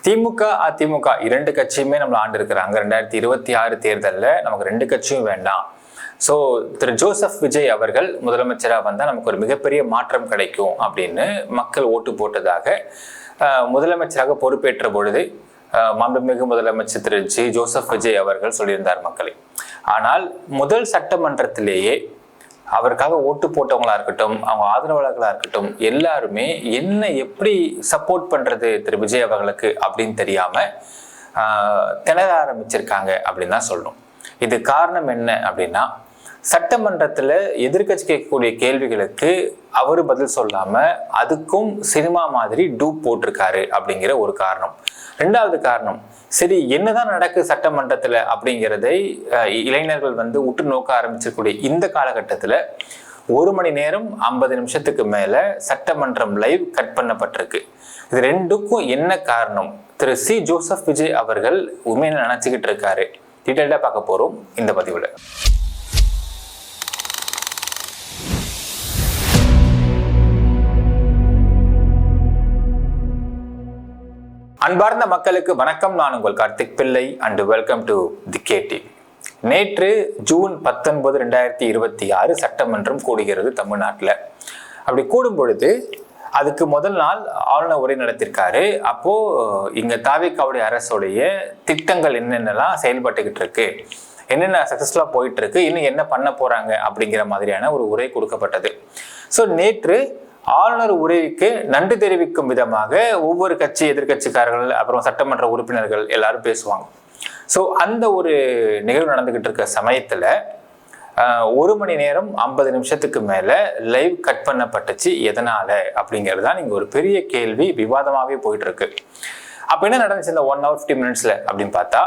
திமுக அதிமுக இரண்டு கட்சியுமே நம்மள ஆண்டு இருக்கிறாங்க. 2026 தேர்தலில் நமக்கு ரெண்டு கட்சியும் வேண்டாம். ஸோ திரு ஜோசப் விஜய் அவர்கள் முதலமைச்சராக வந்தால் நமக்கு ஒரு மிகப்பெரிய மாற்றம் கிடைக்கும் அப்படின்னு மக்கள் ஓட்டு போட்டதாக முதலமைச்சராக பொறுப்பேற்ற பொழுது மாண்புமிகு முதலமைச்சர் திரு ஜோசப் விஜய் அவர்கள் சொல்லியிருந்தார் மக்களை. ஆனால் முதல் சட்டமன்றத்திலேயே அவருக்காக ஓட்டு போட்டவங்களா இருக்கட்டும், அவங்க ஆதரவாளர்களா இருக்கட்டும், எல்லாருமே என்ன எப்படி சப்போர்ட் பண்றது திரு விஜய் அவர்களுக்கு அப்படின்னு தெரியாம திணற ஆரம்பிச்சிருக்காங்க அப்படின்னு தான் சொல்லணும். இது காரணம் என்ன அப்படின்னா, சட்டமன்றத்துல எதிர்கட்சி கேட்கக்கூடிய கேள்விகளுக்கு அவரு பதில் சொல்லாம அதுக்கும் சினிமா மாதிரி டூப் போட்டிருக்காரு அப்படிங்கிற ஒரு காரணம். ரெண்டாவது காரணம், சரி என்னதான் நடக்குது சட்டமன்றத்துல அப்படிங்கிறதை இளைஞர்கள் உற்று நோக்க ஆரம்பிச்சிருக்கூடிய இந்த காலகட்டத்துல 1 மணி நேரம் 50 நிமிஷத்துக்கு மேல சட்டமன்றம் லைவ் கட் பண்ணப்பட்டிருக்கு. இது ரெண்டுக்கும் என்ன காரணம்? திரு ஜோசப் விஜய் அவர்கள் உண்மையில நினைச்சுக்கிட்டு இருக்காரு. டீட்டெயில்டா பார்க்க போறோம் இந்த பதிவுல. அன்பார்ந்த மக்களுக்கு வணக்கம். நான் உங்கள் கார்த்திக் பிள்ளை அண்ட் வெல்கம் டு தி கேடி. நேற்று ஜூன் 19, 2026 சட்டமன்றம் கூடுகிறது தமிழ்நாட்டில். அப்படி கூடும் பொழுது அதுக்கு முதல் நாள் ஆளுநர் உரை நடத்திருக்காரு. அப்போ இங்க தாவேக்காவுடைய அரசுடைய திட்டங்கள் என்னென்னலாம் செயல்பட்டுக்கிட்டு இருக்கு, என்னென்ன சக்சஸ்ஃபுல்லா போயிட்டு இருக்கு, இன்னும் என்ன பண்ண போறாங்க அப்படிங்கிற மாதிரியான ஒரு உரை கொடுக்கப்பட்டது. ஸோ நேற்று ஆளுநர் உரைக்கு நன்றி தெரிவிக்கும் விதமாக ஒவ்வொரு கட்சி எதிர்கட்சிக்காரர்கள் அப்புறம் சட்டமன்ற உறுப்பினர்கள் எல்லாரும் பேசுவாங்க. ஸோ அந்த ஒரு நிகழ்வு நடந்துகிட்டு இருக்க சமயத்துல 1 மணி நேரம் 50 நிமிஷத்துக்கு மேல லைவ் கட் பண்ணப்பட்டுச்சு. எதனால அப்படிங்கிறது தான் இங்க ஒரு பெரிய கேள்வி, விவாதமாகவே போயிட்டு இருக்கு. அப்ப என்ன நடந்துச்சு இந்த 1 hour 50 minutes அப்படின்னு பார்த்தா,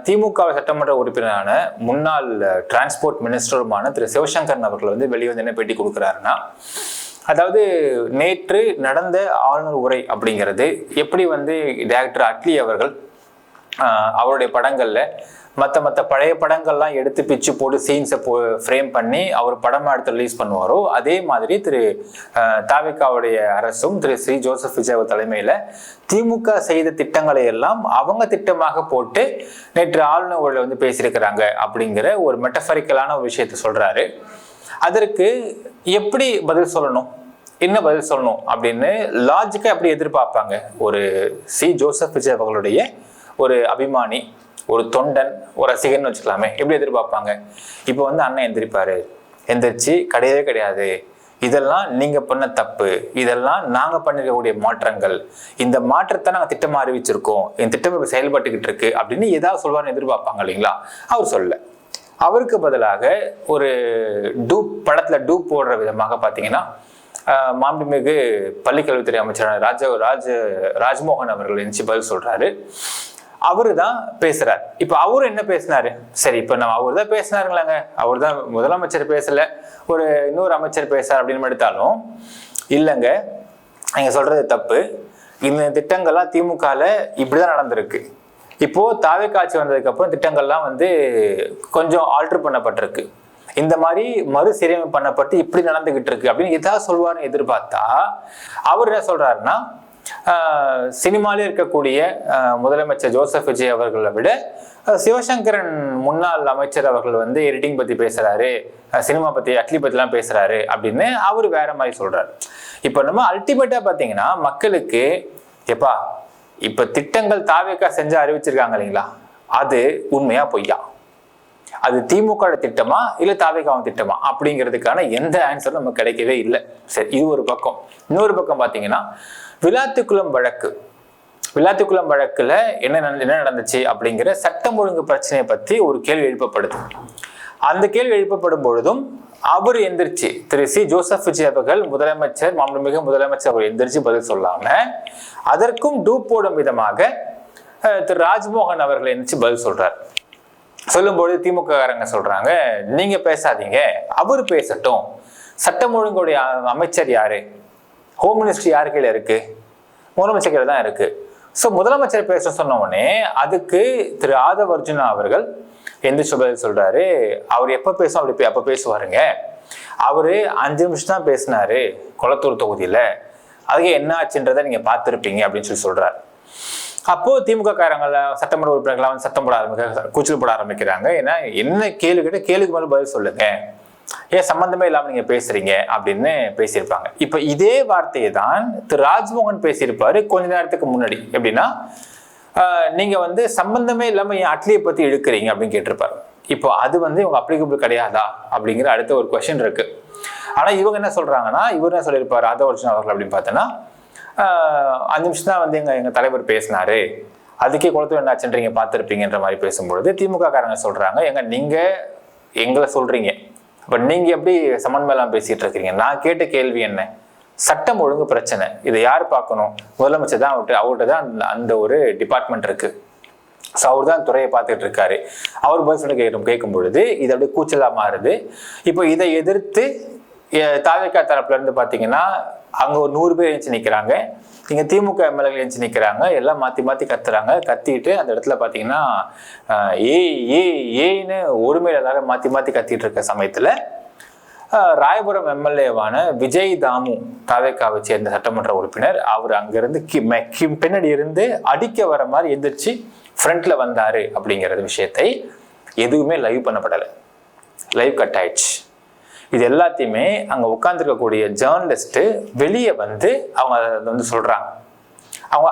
திமுக சட்டமன்ற உறுப்பினரான முன்னாள் டிரான்ஸ்போர்ட் மினிஸ்டருமான திரு சிவசங்கரன் அவர்கள் வெளியே என்ன பேட்டி கொடுக்குறாருன்னா, அதாவது நேற்று நடந்த ஆளுநர் உரை அப்படிங்கிறது எப்படி டைரக்டர் அட்லி அவர்கள் அவருடைய படங்கள்ல மற்ற பழைய படங்கள்லாம் எடுத்து பிச்சு போட்டு சீன்ஸை ஃப்ரேம் பண்ணி அவர் படமா எடுத்து ரிலீஸ் பண்ணுவாரோ, அதே மாதிரி திரு தாவேக்காவுடைய அரசும் திரு ஜோசப் விஜய் தலைமையில திமுக செய்த திட்டங்களை எல்லாம் அவங்க திட்டமாக போட்டு நேற்று ஆளுநர் உரையில பேசியிருக்கிறாங்க அப்படிங்கிற ஒரு மெட்டபரிக்கலான ஒரு விஷயத்த சொல்றாரு. அதற்கு எப்படி பதில் சொல்லணும், என்ன பதில் சொல்லணும் அப்படின்னு லாஜிக்கா எப்படி எதிர்பார்ப்பாங்க? ஒரு ஜோசப் விஜய் அவர்களுடைய ஒரு அபிமானி, ஒரு தொண்டன், ஒரு ரசிகன் வச்சுக்கலாமே, எப்படி எதிர்பார்ப்பாங்க? இப்போ அண்ணன் எந்திரிப்பாரு, எந்திரிச்சு கிடையவே கிடையாது, இதெல்லாம் நீங்க பண்ண தப்பு, இதெல்லாம் நாங்க பண்ணிருக்கக்கூடிய மாற்றங்கள், இந்த மாற்றத்தை நாங்க திட்டமா அறிவிச்சிருக்கோம், இந்த திட்டம் இப்ப செயல்பட்டுக்கிட்டு இருக்கு அப்படின்னு ஏதாவது சொல்வாருன்னு எதிர்பார்ப்பாங்க இல்லைங்களா? அவர் சொல்லல. அவருக்கு பதிலாக ஒரு டூப் படத்துல டூப் போடுற விதமாக பாத்தீங்கன்னா, மாண்புமிகு பள்ளிக்கல்வித்துறை அமைச்சரான ராஜ்மோகன் அவர்கள் எந்திரிச்சு பதில் சொல்றாரு. அவரு தான் பேசுறாரு. இப்ப அவரு என்ன பேசினாரு? சரி, இப்ப நம்ம அவர் தான் பேசினாருங்களாங்க, அவர் தான் முதலமைச்சர் பேசல, ஒரு இன்னொரு அமைச்சர் பேசுறாரு அப்படின்னு எடுத்தாலும் இல்லைங்க, நீங்க சொல்றது தப்பு, இந்த திட்டங்கள்லாம் திமுகல இப்படிதான் நடந்திருக்கு. இப்போ தாவேக்கா ஆட்சி வந்ததுக்கு அப்புறம் திட்டங்கள்லாம் கொஞ்சம் ஆல்டர் பண்ணப்பட்டிருக்கு, இந்த மாதிரி மறுசீரமைப்பு பண்ணப்பட்டு இப்படி நடந்துகிட்டு இருக்கு அப்படின்னு ஏதாவது சொல்வாருன்னு எதிர்பார்த்தா, அவர் என்ன சொல்றாருன்னா, சினிமாலே இருக்கக்கூடிய முதலமைச்சர் ஜோசப் விஜய் அவர்களை விட சிவசங்கரன் முன்னாள் அமைச்சர் அவர்கள் எடிட்டிங் பத்தி பேசுறாரு, சினிமா பத்தி அட்லி பத்தி எல்லாம் பேசுறாரு அப்படின்னு அவரு வேற மாதிரி சொல்றாரு. இப்ப நம்ம அல்டிமேட்டா பாத்தீங்கன்னா மக்களுக்கு, எப்பா இப்ப திட்டங்கள் தாவேக்கா செஞ்சு அறிவிச்சிருக்காங்க இல்லைங்களா, அது உண்மையா பொய்யா, அது திமுக திட்டமா இல்ல தாவேக்காவின் திட்டமா அப்படிங்கிறதுக்கான எந்த ஆன்சரும் நமக்கு கிடைக்கவே இல்லை. சரி, இது ஒரு பக்கம். இன்னொரு பக்கம் பாத்தீங்கன்னா, விளாத்திக்குளம் வழக்குல என்ன நடந்துச்சு அப்படிங்கிற சட்டம் ஒழுங்கு பிரச்சனையை பத்தி ஒரு கேள்வி எழுப்பப்படுது. அந்த கேள்வி எழுப்பப்படும் பொழுதும் அவர் எந்திரிச்சு திரு ஜோசப் விஜய் அவர்கள் முதலமைச்சர், மாண்புமிகு முதலமைச்சர் அவர் எந்திரிச்சு பதில் சொல்லாம அதற்கும் டூப் போடும் விதமாக திரு ராஜ்மோகன் அவர்கள் எந்திரிச்சு பதில் சொல்றார். சொல்லும்போது திமுக காரங்க சொல்றாங்க, நீங்க பேசாதீங்க, அவரு பேசட்டும், சட்டம் ஒழுங்குடைய அமைச்சர் யாரு, ஹோம் மினிஸ்ட்ரி யாரு கையில இருக்கு, முதலமைச்சர் கையில தான் இருக்கு. ஸோ முதலமைச்சர் பேச சொன்ன உடனே அதுக்கு திரு ஆதவ் அர்ஜுனா அவர்கள் எந்திரிச்சு பதில் சொல்றாரு, அவர் எப்ப பேசும் அப்படி அப்ப பேசுவாருங்க, அவரு 5 நிமிஷம் தான் பேசினாரு கொளத்தூர் தொகுதியில, அதுக்கு என்ன ஆச்சுன்றதை நீங்க பார்த்துருப்பீங்க அப்படின்னு சொல்றாரு. அப்போது திமுக காரங்கள சட்டமன்ற உறுப்பினர்களாக வந்து சத்தம் போட கூச்சல் போட ஆரம்பிக்கிறாங்க. ஏன்னா என்ன கேள்வி கேட்ட கேள்விக்கு மேலே பதில் சொல்லுங்க, ஏன் சம்பந்தமே இல்லாமல் நீங்க பேசுறீங்க அப்படின்னு பேசியிருப்பாங்க. இப்ப இதே வார்த்தையை தான் திரு ராஜ்மோகன் பேசியிருப்பாரு கொஞ்ச நேரத்துக்கு முன்னாடி. எப்படின்னா நீங்க வந்து சம்பந்தமே இல்லாம என் அட்லியை பத்தி இழுக்கிறீங்க அப்படின்னு கேட்டிருப்பாரு. இப்போ அது வந்து இவங்க அப்ளிகபிள் கிடையாதா அப்படிங்கிற அடுத்த ஒரு கொஸ்டின் இருக்கு. ஆனா இவங்க என்ன சொல்றாங்கன்னா, இவர் என்ன சொல்லியிருப்பாரு ஆதவர்ஜுன் அவர்கள் அப்படின்னு பார்த்தோன்னா, 5 நிமிஷம் தான் வந்து எங்க தலைவர் பேசினாரு, அதுக்கே குளத்துல என்ன ஆச்சுன்றீங்க பார்த்துருப்பீங்கன்ற மாதிரி பேசும்பொழுது திமுக காரங்க சொல்றாங்க, எங்க நீங்க எங்களை சொல்றீங்க, பட் நீங்க எப்படி சமன்மையெல்லாம் பேசிட்டு இருக்கீங்க? நான் கேட்ட கேள்வி என்ன, சட்டம் ஒழுங்கு பிரச்சனை, இதை யார் பார்க்கணும்? முதலமைச்சர் தான், அவர்கிட்ட தான் அந்த ஒரு டிபார்ட்மெண்ட் இருக்கு. ஸோ அவர் தான் துறையை பார்த்துட்டு இருக்காரு. அவர் பதில் சொல்லி கேட்கும் பொழுது இது அப்படியே கூச்சலா மாறுது. இப்போ இதை எதிர்த்து தாவேகா தரப்புல இருந்து பார்த்தீங்கன்னா அங்க ஒரு 100 பேர் எழுச்சி நிற்கிறாங்க, இங்க திமுக எம்எல்ஏ எழுச்சி நிற்கிறாங்க, எல்லாம் மாத்தி மாத்தி கத்துறாங்க. கத்திட்டு அந்த இடத்துல பார்த்தீங்கன்னா ஏன்னு ஒருமையில எல்லாரும் மாத்தி மாத்தி கத்திட்டு இருக்க சமயத்துல ராயபுரம் எம்எல்ஏவான விஜய் தாமு, தாவேகாவை சேர்ந்த சட்டமன்ற உறுப்பினர், அவர் அங்கிருந்து பின்னாடி இருந்து அடிக்க வர மாதிரி எந்திரிச்சு ஃப்ரண்ட்ல வந்தாரு அப்படிங்கிறது விஷயத்தை எதுவுமே லைவ் பண்ணப்படலை, லைவ் கட் ஆயிடுச்சு. இது எல்லாத்தையுமே அங்க உட்கார்ந்துருக்கக்கூடிய ஜேர்னலிஸ்ட் வெளியே வந்து அவங்க அதை வந்து சொல்றாங்க.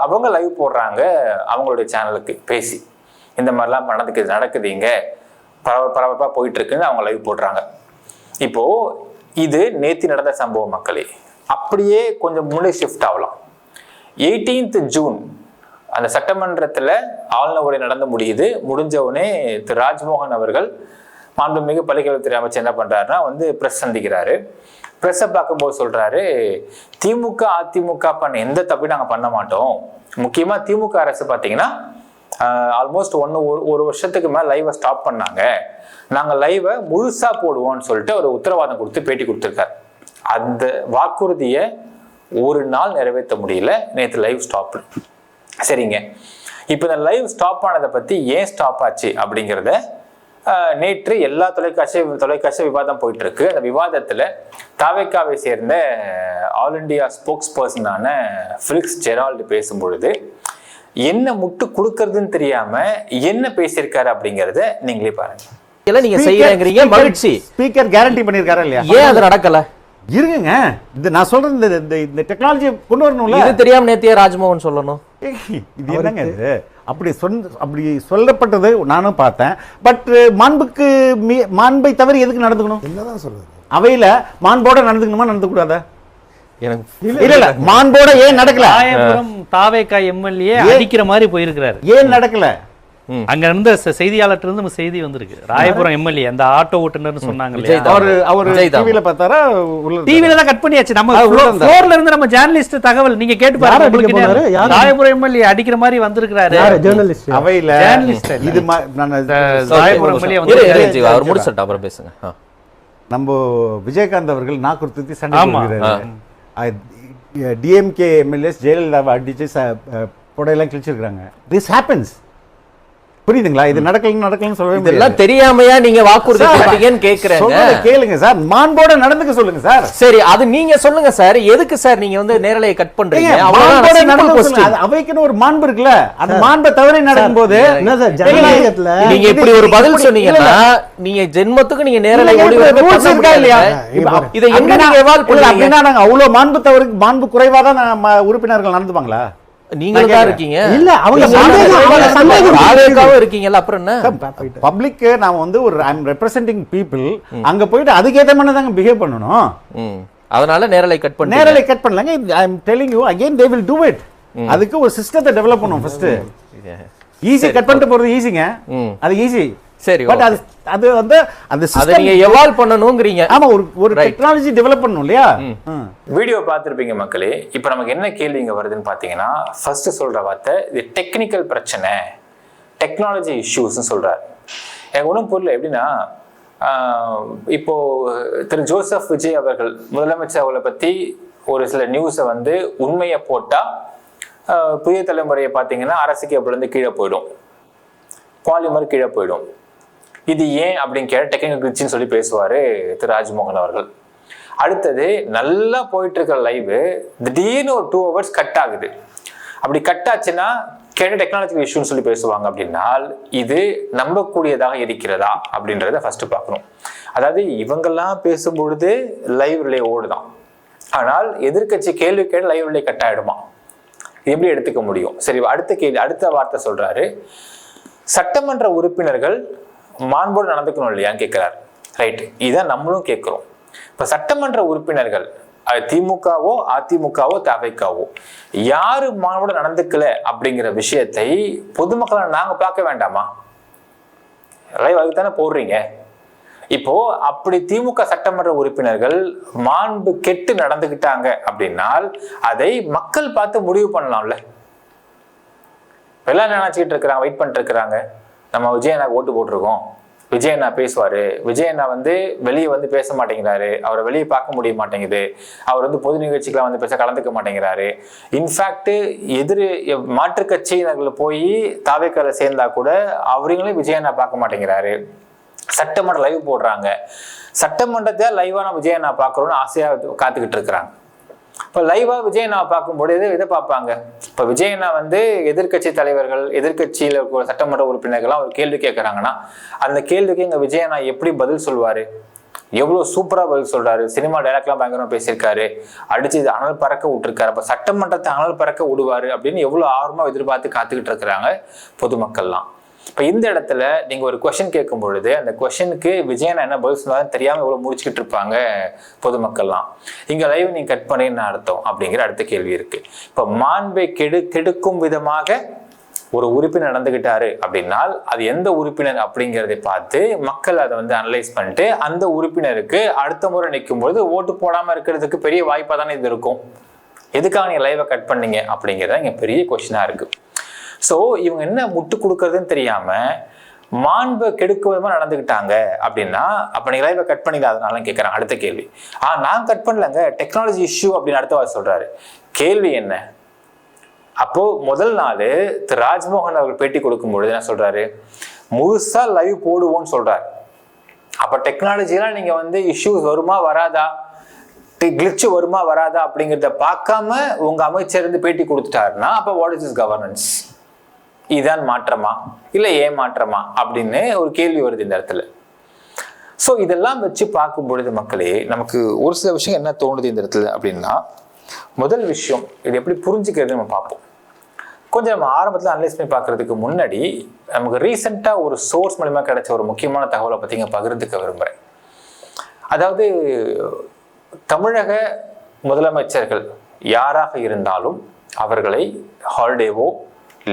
அவங்க லைவ் போடுறாங்க அவங்களுடைய சேனலுக்கு பேசி, இந்த மாதிரிலாம் நடக்குது இங்க பரபரப்பா போயிட்டு இருக்குன்னு அவங்க லைவ் போடுறாங்க. இப்போ இது நேத்தி நடந்த சம்பவம் மக்களே. அப்படியே கொஞ்சம் முன்னாடி ஷிஃப்ட் ஆகலாம். 18th ஜூன் அந்த சட்டமன்றத்துல ஆளுநர் உரை நடந்து முடிஞ்சவுடனே திரு ராஜ்மோகன் அவர்கள் மாண்புமிகு பள்ளிக்கல்வித்துறை அமைச்சர் என்ன பண்றாருன்னா வந்து பிரஸ் சந்திக்கிறாரு. பிரஸ்ஸை பார்க்கும்போது சொல்றாரு, திமுக அதிமுக பண்ண எந்த தப்பையும் நாங்கள் பண்ண மாட்டோம். முக்கியமா திமுக அரசு பார்த்தீங்கன்னா ஆல்மோஸ்ட் ஒரு வருஷத்துக்கு மேலே லைவை ஸ்டாப் பண்ணாங்க, நாங்கள் லைவை முழுசா போடுவோம்னு சொல்லிட்டு ஒரு உத்தரவாதம் கொடுத்து பேட்டி கொடுத்துருக்காரு. அந்த வாக்குறுதியை ஒரு நாள் நிறைவேற்ற முடியல, நேற்று லைவ் ஸ்டாப். சரிங்க, இப்போ இந்த லைவ் ஸ்டாப் ஆனதை பற்றி ஏன் ஸ்டாப் ஆச்சு அப்படிங்கிறத நேற்று எல்லா தொலைக்காட்சி விவாதம் போயிட்டு இருக்கு. அந்த விவாதத்தில் தாவேகாவை சேர்ந்த ஆல் இண்டியா ஸ்போக்ஸ் பர்சனான ஃபிலிக்ஸ் ஜெரால்டு பேசும்பொழுது என்ன முட்டு கொடுக்கறதுன்னு தெரியாம என்ன பேசியிருக்காரு அப்படிங்கறத நீங்களே பாருங்க. நீங்க செய்யறீங்க மகிழ்ச்சி, ஸ்பீக்கர் கேரண்டி பண்ணிருக்காரா இல்லையா? ஏன் அது நடக்கல? இருங்க, இந்த நான் சொல்றது இந்த டெக்னாலஜி கொண்டு வரணும்ல. இது தெரியாம நேத்தியே ராஜ்மோகன் சொல்லணும். இது என்னங்க இது? அப்படி சொல்லப்பட்டது நானும் பார்த்தேன். பட் மாண்பை தவிர எதுக்கு நடந்துக்கணும்? என்னதான் சொல்றது? அவையில மாண்போட நடந்துக்கணுமா நடந்துக்கூடாதா? இல்ல மாண்போட ஏன் நடக்கல? தாவேகா எம்எல்ஏ அடிக்கிற மாதிரி போயிருக்கிறாரு, ஏன் நடக்கல? அங்க இருந்த செய்தியாளர்கிட்ட இருந்து செய்தி வந்திருக்கு. ராயபுரம் எம்எல்ஏ அந்த ஆட்டோ ஓட்டுநர்னு சொன்னாங்க இல்லையா, அவர் டிவில பார்த்தாரா? டிவில தான் கட் பண்ணியாச்சு. நம்ம ஃப்ளோர்ல இருந்து நம்ம ஜர்னலிஸ்ட் தகவல் நீங்க கேட்டு பாருங்க. ராயபுரம் எம்எல்ஏ அடிக்கிற மாதிரி வந்திருக்காரு ஜர்னலிஸ்ட் அவையில. ஜர்னலிஸ்ட் இது ராயபுரம் எம்எல்ஏ வந்து அவர் முடிச்சிட்டு அப்புறம் பேசுங்க. நம்ம விஜயகாந்த் அவர்கள் நாக்குறுத்தி சண்டை போடுறாரு. டிஎம்கே எம்எல்ஏஸ் ஜெயலலிதாவை அடிச்சு புடையெல்லாம் கிழிச்சிருக்காங்க. This happens. புரியுதுங்களா? இது நடக்கலன்னு சொல்லவே முடியாது. இதெல்லாம் தெரியாமையா நீங்க வாக்குறுதி கொடுத்தீங்கன்னு கேக்குறேங்க. கேளுங்க சார், மாண்போட நடந்துக்க சொல்லுங்க சார். சரி, அது நீங்க சொல்லுங்க சார். எதுக்கு சார் நீங்க வந்து நேரலையை கட் பண்றீங்க? மாண்போட நடந்துக்க அவைக்குன்னு ஒரு மாண்பு இருக்குல்ல, அந்த மாண்பை தவறி நடக்கும்போது நீங்க இப்படி ஒரு பதில் சொன்னீங்கன்னா நீங்க ஜென்மத்துக்கு நீங்க நேரலை ரூல்ஸ் இருக்கா இல்லையா? இதை எங்க நீங்க எவால்வ் பண்ணல அப்படின்னா நாங்க அவ்வளவு மாண்பு குறைவா தான் உறுப்பினர்கள் நடந்துப்பாங்களா? நீங்களும் தான் இருக்கீங்க. இல்ல அவங்க இருக்கீங்கல்ல, அப்புறம் என்ன? பப்ளிக் நாம வந்து ஒரு ஐ அம் ரெப்ரசென்டிங் பீப்புள், அங்க போயிட்டு அதுக்கேற்ற மாதிரி தாங்க பிஹேவ் பண்ணணும். அதனால நேரலை கட் பண்ணலங்க. I am telling you again they will do it. அதுக்கு ஒரு சிஸ்டத்தை டெவலப் பண்ணணும் ஃபர்ஸ்ட். ஈஸி கட் பண்ணிட்டு போறது ஈஸிங்க, அது ஈஸி. சரி, பட் அது வந்து அந்த சிஸ்டம் நீங்க எவால்வ் பண்ணனும்ங்கறீங்க. ஆமா, ஒரு டெக்னாலஜி டெவலப் பண்ணனும் இல்லையா? வீடியோ பார்த்திருப்பீங்க மக்களே. இப்போ நமக்கு என்ன கேள்வி இங்க வருதுன்னு பாத்தீங்கன்னா, ஃபர்ஸ்ட் சொல்ற வார்த்தை இது டெக்னிக்கல் பிரச்சனை, டெக்னாலஜி இஷ்யூஸ்னு சொல்றாரு. எனக்கு ஒன்றும் புரியல. எப்படின்னா இப்போ திரு ஜோசப் விஜய் அவர்கள் முதலமைச்சர் அவர்களை பத்தி ஒரு சில நியூஸை வந்து உண்மையை போட்டா புதிய தலைமுறையை பார்த்தீங்கன்னா அரசுக்கு அப்படி கீழே போயிடும், பாலிமர் கீழே போயிடும். இது ஏன் அப்படின்னு கேட்ட டெக்னிக்கல் கிளிச்சின்னு சொல்லி பேசுவாரு திரு ராஜ்மோகன் அவர்கள். அடுத்தது நல்லா போயிட்டு இருக்கிற லைவ் திடீர்னு ஒரு 2 hours கட் ஆகுது. அப்படி கட் ஆச்சுன்னா கேட்ட டெக்னாலஜிக்கல் இஷ்யூன்னு சொல்லி பேசுவாங்க அப்படின்னால் இது நம்பக்கூடியதாக இருக்கிறதா அப்படின்றத ஃபர்ஸ்ட் பார்க்கணும். அதாவது இவங்கெல்லாம் பேசும்பொழுது லைவ் ரிலே ஓடுதான், ஆனால் எதிர்கட்சி கேள்வி கேட்டு லைவ் ரிலே கட் ஆயிடுமா? எப்படி எடுத்துக்க முடியும்? சரி, அடுத்த வார்த்தை சொல்றாரு, சட்டமன்ற உறுப்பினர்கள் மாண்போடு நடந்துக்கணும் இல்லையான்னு கேட்கிறார். ரைட், இதான் நம்மளும் கேட்கிறோம். இப்ப சட்டமன்ற உறுப்பினர்கள் திமுகவோ அதிமுகவோ தவைக்காவோ யாரு மாண்போடு நடந்துக்கல அப்படிங்கிற விஷயத்தை பொதுமக்களை நாங்க பார்க்க வேண்டாமா? லைவ் அதுதானே போடுறீங்க. இப்போ அப்படி திமுக சட்டமன்ற உறுப்பினர்கள் மாண்பு கெட்டு நடந்துக்கிட்டாங்க அப்படின்னால் அதை மக்கள் பார்த்து முடிவு பண்ணலாம்ல. எல்லாம் நினைச்சுக்கிட்டு இருக்கிறாங்க, வெயிட் பண்ணிட்டு இருக்கிறாங்க. நம்ம விஜயண்ணாக்கு ஓட்டு போட்டிருக்கோம், விஜயண்ணா பேசுவாரு, விஜயண்ணா வெளியே பேச மாட்டேங்கிறாரு, அவரை வெளியே பார்க்க முடிய மாட்டேங்குது, அவர் பொது நிகழ்ச்சிகளை பேச கலந்துக்க மாட்டேங்கிறாரு. இன்ஃபேக்ட் மாற்று கட்சியினர்கள் போய் தாவேக்கால சேர்ந்தா கூட அவரையும் விஜயண்ணா பார்க்க மாட்டேங்கிறாரு. சட்டமன்ற லைவ் போடுறாங்க, சட்டமன்றத்தை லைவா நம்ம விஜயண்ணா பார்க்கறோம்னு ஆசையா காத்துக்கிட்டு இருக்கிறாங்க. இப்போ லைவா விஜயண்ணா பார்க்கும்போது இதை பார்ப்பாங்க. இப்போ விஜயண்ணா எதிர்கட்சி தலைவர்கள், எதிர்கட்சியில் இருக்கிற சட்டமன்ற உறுப்பினர்கள்லாம் ஒரு கேள்வி கேட்கறாங்கன்னா அந்த கேள்விக்கு எங்க விஜயண்ணா எப்படி பதில் சொல்வாரு? எவ்வளவு சூப்பரா பதில் சொல்றாரு. சினிமா டைலாக்லாம் பயங்கரமா பேசியிருக்காரு, அடிச்சு இது அனல் பறக்க விட்டுருக்காரு. அப்ப சட்டமன்றத்தை அனல் பறக்க விடுவாரு அப்படின்னு எவ்வளவு ஆர்வமா எதிர்பார்த்து காத்துக்கிட்டு இருக்கிறாங்க பொதுமக்கள்லாம். இப்ப இந்த இடத்துல நீங்க ஒரு கொஸ்டின் கேட்கும் பொழுது அந்த கொஸ்டினுக்கு விஜயண்ணா என்ன பதில் சொன்னாலும் தெரியாம எவ்வளவு முடிச்சுக்கிட்டு இருப்பாங்க பொதுமக்கள்லாம். இங்க லைவ் நீங்க கட் பண்ணி அர்த்தம் அப்படிங்கிற அடுத்த கேள்வி இருக்கு. இப்ப மாண்பை கெடுக்கும் விதமாக ஒரு உறுப்பினர் நடந்துகிட்டாரு அப்படின்னால் அது எந்த உறுப்பினர் அப்படிங்கிறதை பார்த்து மக்கள் அதை அனலைஸ் பண்ணிட்டு அந்த உறுப்பினருக்கு அடுத்த முறை நிற்கும் பொழுது ஓட்டு போடாம இருக்கிறதுக்கு பெரிய வாய்ப்பா தானே இது இருக்கும். எதுக்காக நீங்க லைவை கட் பண்ணீங்க அப்படிங்கிறத இங்க பெரிய கொஸ்டினா இருக்கு. ஸோ இவங்க என்ன முட்டு கொடுக்கறதுன்னு தெரியாம மாண்பை கெடுக்க விதமா நடந்துக்கிட்டாங்க அப்படின்னா அப்ப நீங்க லைவை கட் பண்ணிக்கல, அதனால கேட்கறாங்க. அடுத்த கேள்வி, நான் கட் பண்ணலங்க, டெக்னாலஜி இஷ்யூ அப்படின்னு அடுத்த சொல்றாரு. கேள்வி என்ன? அப்போ முதல் நாள் திரு ராஜ்மோகன் அவர்கள் பேட்டி கொடுக்கும் பொழுது என்ன சொல்றாரு? முழுசா லைவ் போடுவோம்னு சொல்றாரு. அப்ப டெக்னாலஜிலாம் நீங்க இஷ்யூஸ் வருமா வராதா, கிளிச்சு வருமா வராதா அப்படிங்கிறத பார்க்காம உங்க அமைச்சர் பேட்டி கொடுத்துட்டாருன்னா அப்ப வாட் இஸ் திஸ் கவர்னன்ஸ்? இதுதான் மாற்றமா இல்ல ஏமாற்றமா அப்படின்னு ஒரு கேள்வி வருது இந்த இடத்துல. ஸோ இதெல்லாம் வச்சு பார்க்கும் பொழுது மக்களே நமக்கு ஒரு சில விஷயம் என்ன தோணுது இந்த இடத்துல அப்படின்னா, முதல் விஷயம் இது எப்படி புரிஞ்சுக்கிறது நம்ம பார்ப்போம். கொஞ்சம் நம்ம ஆரம்பத்தில் அனலைஸ் பண்ணி பார்க்கறதுக்கு முன்னாடி நமக்கு ரீசெண்டாக ஒரு சோர்ஸ் மூலமா கிடைச்ச ஒரு முக்கியமான தகவலை பற்றி இங்கே பகிர்ந்துக்க விரும்புகிறேன். அதாவது தமிழக முதலமைச்சர்கள் யாராக இருந்தாலும் அவர்களை ஹாலிடேவோ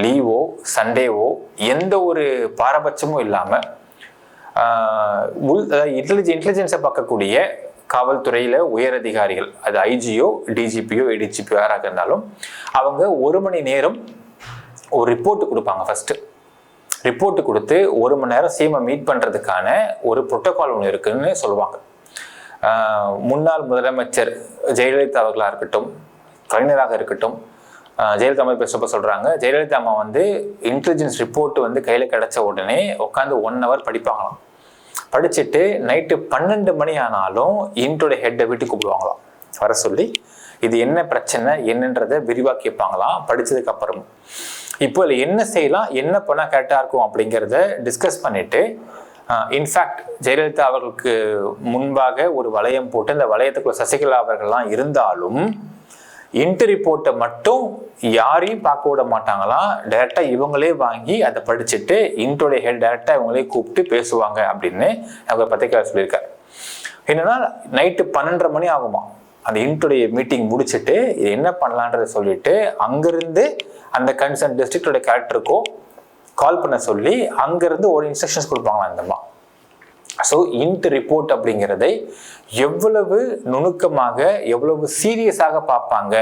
லீவோ சண்டேவோ எந்த ஒரு பாரபட்சமும் இல்லாமல் இன்டெலிஜென்ஸை பார்க்கக்கூடிய காவல்துறையில் உயர் அதிகாரிகள், அது ஐஜியோ டிஜிபியோ ஏடிஜிபியோ யாராக இருந்தாலும் அவங்க 1 மணி நேரம் ஒரு ரிப்போர்ட் கொடுப்பாங்க. ஃபர்ஸ்ட் ரிப்போர்ட் கொடுத்து 1 மணி நேரம் சிஎம்ஐ மீட் பண்ணுறதுக்கான ஒரு புரோட்டோகால் ஒன்று இருக்குன்னு சொல்லுவாங்க. முன்னாள் முதலமைச்சர் ஜெயலலிதா அவர்களாக இருக்கட்டும், கலைஞராக இருக்கட்டும், ஜெயலலிதா அம்மா பேசப்ப சொல்கிறாங்க, ஜெயலலிதா அம்மா இன்டெலிஜென்ஸ் ரிப்போர்ட் கையில் கிடைச்ச உடனே உட்காந்து 1 hour படிப்பாங்களாம். படிச்சுட்டு நைட்டு 12 மணி ஆனாலும் இன்டோட ஹெட்டை வீட்டுக்கு கூப்பிடுவாங்களாம், வர சொல்லி இது என்ன பிரச்சனை என்னன்றதை விரிவாக கேட்பாங்களாம் படித்ததுக்கு அப்புறம். இப்போ இதில் என்ன செய்யலாம், என்ன பண்ணால் கரெக்டாக இருக்கும் அப்படிங்கிறத டிஸ்கஸ் பண்ணிட்டு, இன்ஃபேக்ட் ஜெயலலிதா அவர்களுக்கு முன்பாக ஒரு வளையம் போட்டு அந்த வளையத்துக்குள்ள சசிகலா அவர்கள்லாம் இருந்தாலும் இன்டர் ரிப்போர்ட்டை மட்டும் யாரையும் பார்க்க விட மாட்டாங்களாம். டைரக்டா இவங்களே வாங்கி அதை படிச்சுட்டு இன்டோடைய ஹெட் டைரக்டா இவங்களே கூப்பிட்டு பேசுவாங்க அப்படின்னு அவங்க பத்திரிகையாளர் சொல்லியிருக்காரு. என்னன்னா நைட்டு 12:30 மணி ஆகுமா அந்த இன்டோடைய மீட்டிங் முடிச்சுட்டு இது என்ன பண்ணலான்றதை சொல்லிட்டு அங்கிருந்து அந்த கன்சர்ன் டிஸ்ட்ரிக்டோட கலெக்டருக்கோ கால் பண்ண சொல்லி அங்கிருந்து ஒரு இன்ஸ்ட்ரக்ஷன்ஸ் கொடுப்பாங்களாம் இந்தம்மா. ஸோ இன்ட் ரிப்போர்ட் அப்படிங்கிறதை எவ்வளவு நுணுக்கமாக எவ்வளவு சீரியஸாக பார்ப்பாங்க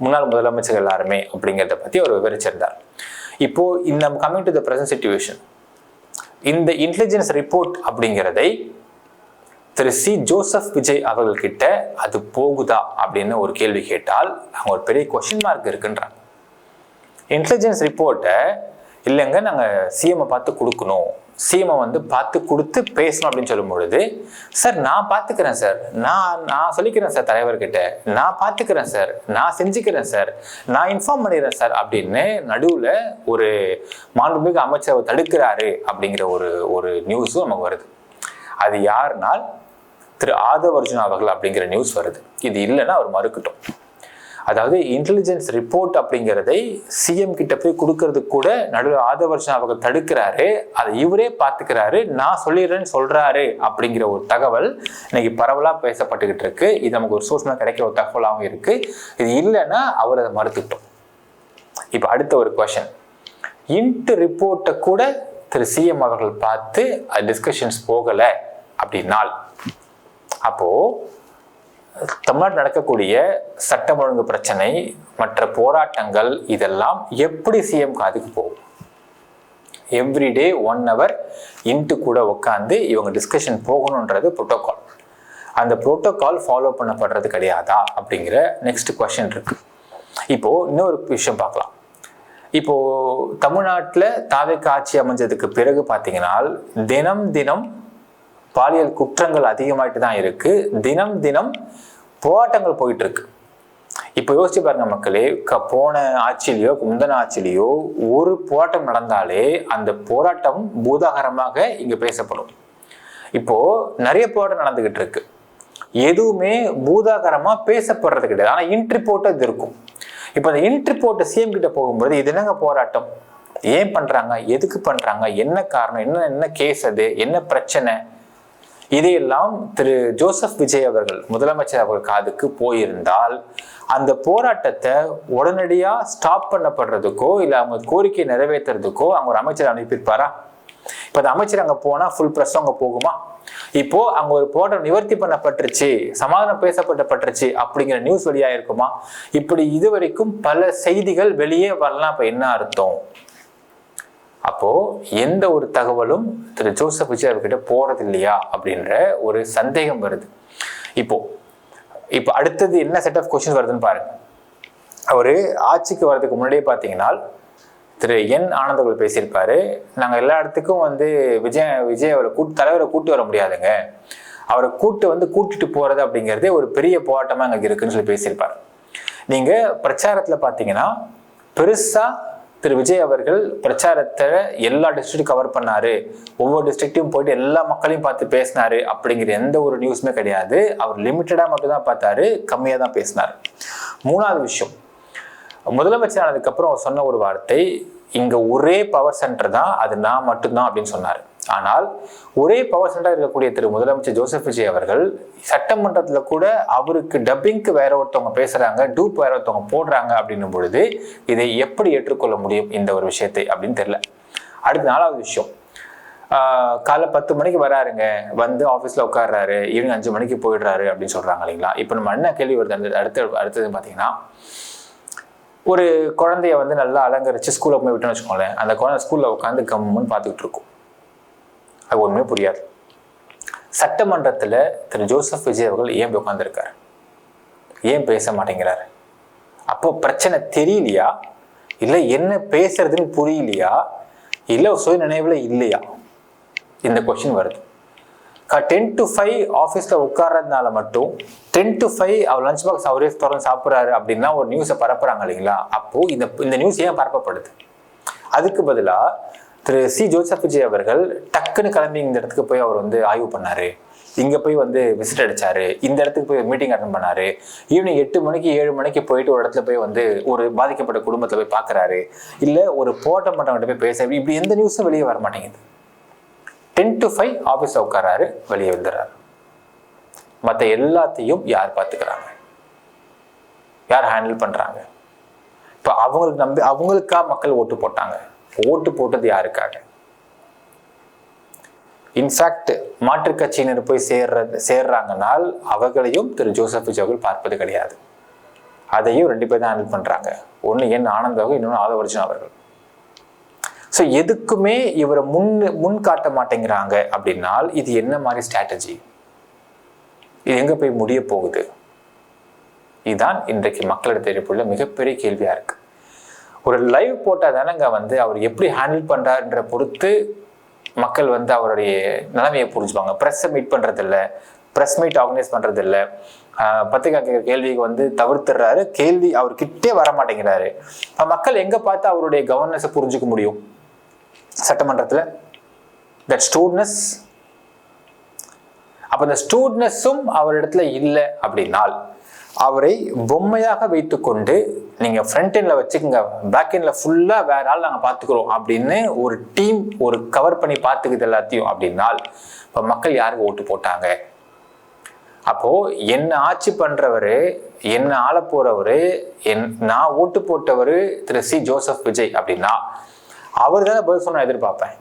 முன்னாள் முதலமைச்சர் எல்லாருமே அப்படிங்கிறத பற்றி அவர் விவரிச்சிருந்தார். இப்போ இந்த coming to the present situation, இந்த இன்டெலிஜென்ஸ் ரிப்போர்ட் அப்படிங்கிறதை திரு சி ஜோசப் விஜய் அவர்கள்கிட்ட அது போகுதா அப்படின்னு ஒரு கேள்வி கேட்டால் அவங்க ஒரு பெரிய கொஸ்டின் மார்க் இருக்குன்றாங்க. இன்டெலிஜென்ஸ் ரிப்போர்ட்டை இல்லைங்க நாங்கள் சிஎம்ஐ பார்த்து கொடுக்கணும், சிஎம்ஐ வந்து பார்த்து கொடுத்து பேசணும் அப்படின்னு சொல்லும் பொழுது, சார் நான் பார்த்துக்கிறேன் சார், நான் சொல்லிக்கிறேன் சார் தலைவர்கிட்ட, நான் பார்த்துக்கிறேன் சார், நான் செஞ்சுக்கிறேன் சார், நான் இன்ஃபார்ம் பண்ணிடுறேன் சார் அப்படின்னு நடுவில் ஒரு மாண்புமிகு அமைச்சர் தடுக்கிறாரு அப்படிங்கிற ஒரு நியூஸும் நமக்கு வருது. அது யாருனால் திரு ஆதவ் அர்ஜுனா அவர்கள் அப்படிங்கிற நியூஸ் வருது. இது இல்லைன்னா அவர் மறுக்கட்டும். அதாவது இன்டெலிஜென்ஸ் ரிப்போர்ட் அப்படிங்கிறதை சிஎம் கிட்ட போய் கொடுக்கறதுக்கு கூட நடுவில் ஆதவ் அர்ஜுனா அவர்கள் தடுக்கிறாரு, அதை இவரே பார்த்துக்கிறாரு, நான் சொல்லிடுறேன்னு சொல்றாரு அப்படிங்கிற ஒரு தகவல் இன்னைக்கு பரவலா பேசப்பட்டுக்கிட்டு இருக்கு. இது நமக்கு ஒரு சோர்ஸ்ல கிடைக்கிற ஒரு தகவலாகவும் இருக்கு. இது இல்லைன்னா அவர் அதை மறுத்துட்டோம். இப்போ அடுத்த ஒரு கொஸ்டின், இன்ட் ரிப்போர்ட்டை கூட திரு சிஎம் அவர்கள் பார்த்து டிஸ்கஷன்ஸ் போகலை அப்படின்னால், அப்போ தமிழ்நாட்டில் நடக்கக்கூடிய சட்டம் ஒழுங்கு பிரச்சனை, மற்ற போராட்டங்கள் இதெல்லாம் எப்படி சிஎம் காதுக்கு போகும்? எவ்ரிடே 1 hour இன்ட்டு கூட உட்காந்து இவங்க டிஸ்கஷன் போகணுன்றது புரோட்டோகால். அந்த புரோட்டோகால் ஃபாலோ பண்ணப்படுறது கிடையாதா அப்படிங்கிற நெக்ஸ்ட் கொஸ்டின் இருக்கு. இப்போ இன்னொரு விஷயம் பார்க்கலாம். இப்போ தமிழ்நாட்டில் தாவேக்கா ஆட்சி அமைஞ்சதுக்கு பிறகு பார்த்தீங்கன்னா தினம் தினம் பாலியல் குற்றங்கள் அதிகமாயிட்டு தான் இருக்கு. தினம் தினம் போராட்டங்கள் போயிட்டு இருக்கு. இப்போ யோசிச்சு பாருங்க மக்களே, போன ஆட்சியிலையோ முந்தின ஆட்சியிலையோ ஒரு போராட்டம் நடந்தாலே அந்த போராட்டம் பூதாகரமாக இங்க பேசப்படும். இப்போ நிறைய போராட்டம் நடந்துகிட்டு இருக்கு, எதுவுமே பூதாகரமா பேசப்படுறது கிடையாது. ஆனா இன்ட்ரி போட்டு அது இருக்கும். இப்போ அந்த இன்ட்ரி போட்டு சிஎம் கிட்ட போகும்போது இது என்னங்க போராட்டம், ஏன் பண்றாங்க, எதுக்கு பண்றாங்க, என்ன காரணம், என்ன கேஸ், அது என்ன பிரச்சனை, இதையெல்லாம் திரு ஜோசப் விஜய் அவர்கள் முதலமைச்சர் அவர்கள் காதுக்கு போயிருந்தால் அந்த போராட்டத்தை உடனடியா ஸ்டாப் பண்ணப்படுறதுக்கோ இல்லை அவங்க கோரிக்கை நிறைவேற்றுறதுக்கோ அவங்க ஒரு அமைச்சர் அனுப்பியிருப்பாரா? இப்போ அந்த அமைச்சர் அங்கே போனால் ஃபுல் ப்ரெஸ் அங்கே போகுமா? இப்போ அங்கே ஒரு போராட்டம் நிவர்த்தி பண்ணப்பட்டுருச்சு, சமாதானம் பேசப்பட்டப்பட்டுருச்சு அப்படிங்கிற நியூஸ் வெளியாக இருக்குமா? இப்படி இதுவரைக்கும் பல செய்திகள் வெளியே வரலாம். இப்போ என்ன அர்த்தம்? அப்போ எந்த ஒரு தகவலும் திரு ஜோசப் விஜய் அவர்கிட்ட போறது இல்லையா அப்படின்ற ஒரு சந்தேகம் வருது. இப்போ அடுத்தது என்ன செட் ஆஃப் கொஸ்டின் வருதுன்னு பாருங்க. அவரு ஆட்சிக்கு வர்றதுக்கு முன்னாடியே பார்த்தீங்கன்னா திரு என் ஆனந்த் அவர்கள் பேசியிருப்பாரு, நாங்கள் எல்லா இடத்துக்கும் வந்து விஜய் அவரை தலைவரை கூட்டு வர முடியாதுங்க, அவரை கூட்டிட்டு போறது அப்படிங்கிறதே ஒரு பெரிய போராட்டமா எங்களுக்கு இருக்குன்னு சொல்லி பேசியிருப்பாரு. நீங்க பிரச்சாரத்துல பார்த்தீங்கன்னா பெருசா திரு விஜய் அவர்கள் பிரச்சாரத்தை எல்லா டிஸ்ட்ரிக்டும் கவர் பண்ணாரு, ஒவ்வொரு டிஸ்ட்ரிக்டையும் போயிட்டு எல்லா மக்களையும் பார்த்து பேசினாரு அப்படிங்கிற எந்த ஒரு நியூஸுமே கிடையாது. அவர் லிமிட்டடா மட்டும் தான் பார்த்தாரு, கம்மியா தான் பேசினார். மூணாவது விஷயம், முதலமைச்சர் ஆனதுக்கு அப்புறம் அவர் சொன்ன ஒரு வார்த்தை, இங்க ஒரே பவர் சென்டர் தான், அது நான் மட்டும்தான் அப்படின்னு சொன்னார். ஆனால் ஒரே பவர் சென்டர் இருக்கக்கூடிய திரு முதலமைச்சர் ஜோசப் விஜய் அவர்கள் சட்டமன்றத்தில் கூட அவருக்கு டப்பிங்க்கு வேற ஒருத்தவங்க பேசுறாங்க, டூப் வேற ஒருத்தவங்க போடுறாங்க அப்படின்னும் பொழுது இதை எப்படி ஏற்றுக்கொள்ள முடியும் இந்த ஒரு விஷயத்தை அப்படின்னு தெரியல. அடுத்த 4வது விஷயம், காலை 10 மணிக்கு வராருங்க, வந்து ஆஃபீஸில் உட்காடுறாரு, ஈவினிங் 5 மணிக்கு போயிடுறாரு அப்படின்னு சொல்றாங்க இல்லைங்களா? இப்போ நம்ம என்ன கேள்வி வருது, அடுத்தது பார்த்தீங்கன்னா, ஒரு குழந்தைய வந்து நல்லா அலங்கரிச்சு ஸ்கூலில் போய் விட்டுன்னு வச்சுக்கோங்களேன், அந்த குழந்தை ஸ்கூலில் உட்காந்து கம்முன்னு பார்த்துக்கிட்டு இருக்கும், அது ஒன்றுமே புரியாது. சட்டமன்றத்தில் திரு ஜோசப் விஜய் அவர்கள் ஏன் உட்காந்துருக்காரு, ஏன் பேச மாட்டேங்கிறாரு? அப்போ பிரச்சனை தெரியலையா, இல்லை என்ன பேசுறதுன்னு புரியலையா, இல்லை சுய நினைவில் இல்லையா? இந்த கொஸ்டின் வருது. 10 to 5 ஆஃபீஸில் உட்கார்றதுனால மட்டும் 10 to 5 அவர் லஞ்ச் பாக்ஸ் அவரே தொடர்ந்து சாப்பிட்றாரு அப்படின்னா ஒரு நியூஸை பரப்புறாங்க இல்லைங்களா? அப்போ இந்த நியூஸ் ஏன் பரப்பப்படுது? அதுக்கு பதிலாக திரு ஜோசப் விஜய் அவர்கள் டக்குன்னு கிளம்பி இந்த இடத்துக்கு போய் அவர் வந்து ஆய்வு பண்ணாரு, இங்க போய் வந்து விசிட் அடிச்சாரு, இந்த இடத்துக்கு போய் மீட்டிங் அட்டன் பண்ணாரு, ஈவினிங் 8 மணிக்கு 7 மணிக்கு போயிட்டு ஒரு இடத்துல போய் வந்து ஒரு பாதிக்கப்பட்ட குடும்பத்துல போய் பாக்குறாரு, இல்ல ஒரு போராட்டம் பண்றவங்கிட்ட போய் பேச, இப்படி எந்த நியூஸும் வெளியே வர மாட்டேங்குது. 10 to 5 ஆஃபீஸில் உட்காராரு, வெளியே வந்துடுறாரு. மற்ற எல்லாத்தையும் யார் பார்த்துக்கிறாங்க, யார் ஹேண்டில் பண்றாங்க? இப்போ அவங்களுக்கா மக்கள் ஓட்டு போட்டாங்க, ஓட்டு போட்டது யாருக்காக? இன்ஃபேக்ட் மாற்றுக் கட்சியினர் போய் சேர்றாங்கனால் அவர்களையும் திரு ஜோசப் விஜய் அவர்கள் பார்ப்பது கிடையாது. அதையும் 2 பேர் தான் ஹேண்டில் பண்றாங்க, ஒன்று என் ஆனந்த் அவர்கள், இன்னொன்று ஆதவ் அர்ஜுனா அவர்கள். ஸோ எதுக்குமே இவரை முன் காட்ட மாட்டேங்கிறாங்க அப்படின்னால் இது என்ன மாதிரி ஸ்ட்ராட்டஜி, இது எங்க போய் முடிய போகுது? இதுதான் இன்றைக்கு மக்களிடத்தில் எழுப்புள்ள மிகப்பெரிய கேள்வியா இருக்கு. ஒரு லைவ் போட்டால் தானேங்க வந்து அவர் எப்படி ஹேண்டில் பண்றாருன்ற பொறுத்து மக்கள் வந்து அவருடைய நிலைமையை புரிஞ்சுப்பாங்க. ப்ரெஸ்ஸை மீட் பண்ணுறதில்ல, ப்ரெஸ் மீட் ஆர்கனைஸ் பண்ணுறதில்ல, பத்திரிகை கேட்குற கேள்விக்கு வந்து தவிர்த்துடுறாரு, கேள்வி அவர்கிட்டே வர மாட்டேங்கிறாரு. மக்கள் எங்கே பார்த்து அவருடைய கவர்னன்ஸை புரிஞ்சுக்க முடியும்? சட்டமன்றத்தில் தட் ஸ்டூட்னஸ். அப்போ இந்த ஸ்டூட்னஸும் அவரிடத்துல இல்லை அப்படின்னால் அவரை பொம்மையாக வைத்துக்கொண்டு நீங்கள் ஃப்ரண்ட் எண்டில் வச்சுக்கோங்க, பேக் எண்டில் ஃபுல்லாக வேற ஆள் நாங்கள் பார்த்துக்குறோம் அப்படின்னு ஒரு டீம் ஒரு கவர் பண்ணி பார்த்துக்குது எல்லாத்தையும் அப்படின்னால் இப்போ மக்கள் யாருக்கு ஓட்டு போட்டாங்க? அப்போ என்ன ஆட்சி பண்றவரு, என்ன ஆள போறவரு, நான் ஓட்டு போட்டவரு திரு சி ஜோசப் விஜய் அப்படின்னா அவர் தானே பதில் சொன்ன எதிர்பார்ப்பேன்.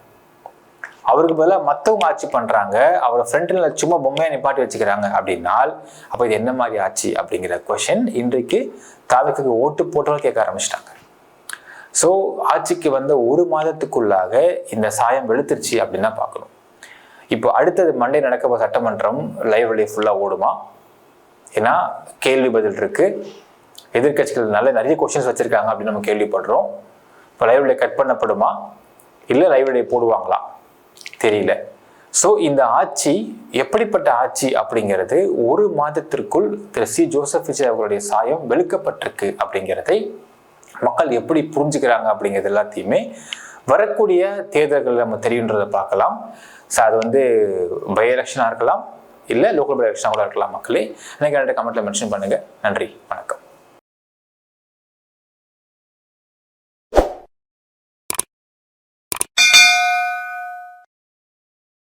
அவருக்கு பதிலாக மற்றவங்க ஆட்சி பண்றாங்க, அவரை ஃப்ரண்ட்ல சும்மா பொம்மையா நிப்பாட்டி வச்சுக்கிறாங்க அப்படின்னால் அப்போ இது என்ன மாதிரி ஆட்சி அப்படிங்கிற கொஸ்டின் இன்றைக்கு தாவீதுக்கு ஓட்டு போட்டவங்க கேட்க ஆரம்பிச்சிட்டாங்க. ஸோ ஆட்சிக்கு வந்த ஒரு மாதத்துக்குள்ளாக இந்த சாயம் வெளுத்துருச்சு அப்படின்னு தான் பார்க்கணும். இப்போ அடுத்தது மண்டே நடக்க போகிற சட்டமன்றம் லைவ் வெளியே ஃபுல்லாக ஓடுமா? ஏன்னா கேள்வி பதில் இருக்கு, எதிர்கட்சிகள் நிறைய கொஸ்டின்ஸ் வச்சிருக்காங்க அப்படின்னு நம்ம கேள்விப்படுறோம். இப்போ லைவ் வெளியே கட் பண்ணப்படுமா இல்லை லைவ் வெளியே போடுவாங்களா தெரியல. ஸோ இந்த ஆட்சி எப்படிப்பட்ட ஆட்சி அப்படிங்கிறது ஒரு மாதத்திற்குள் திரு சி ஜோசப் விஜய் அவர்களுடைய சாயம் வெளுக்கப்பட்டிருக்கு அப்படிங்கிறதை மக்கள் எப்படி புரிஞ்சுக்கிறாங்க அப்படிங்கிறது எல்லாத்தையுமே வரக்கூடிய தேர்தல்கள் நம்ம தெரியுன்றதை பார்க்கலாம். ஸோ அது வந்து பை எலெக்ஷனாக இருக்கலாம், இல்லை லோக்கல் பை எலெக்ஷனாக கூட இருக்கலாம். மக்களே எனக்கு கமெண்ட்ல மென்ஷன் பண்ணுங்க. நன்றி, வணக்கம்.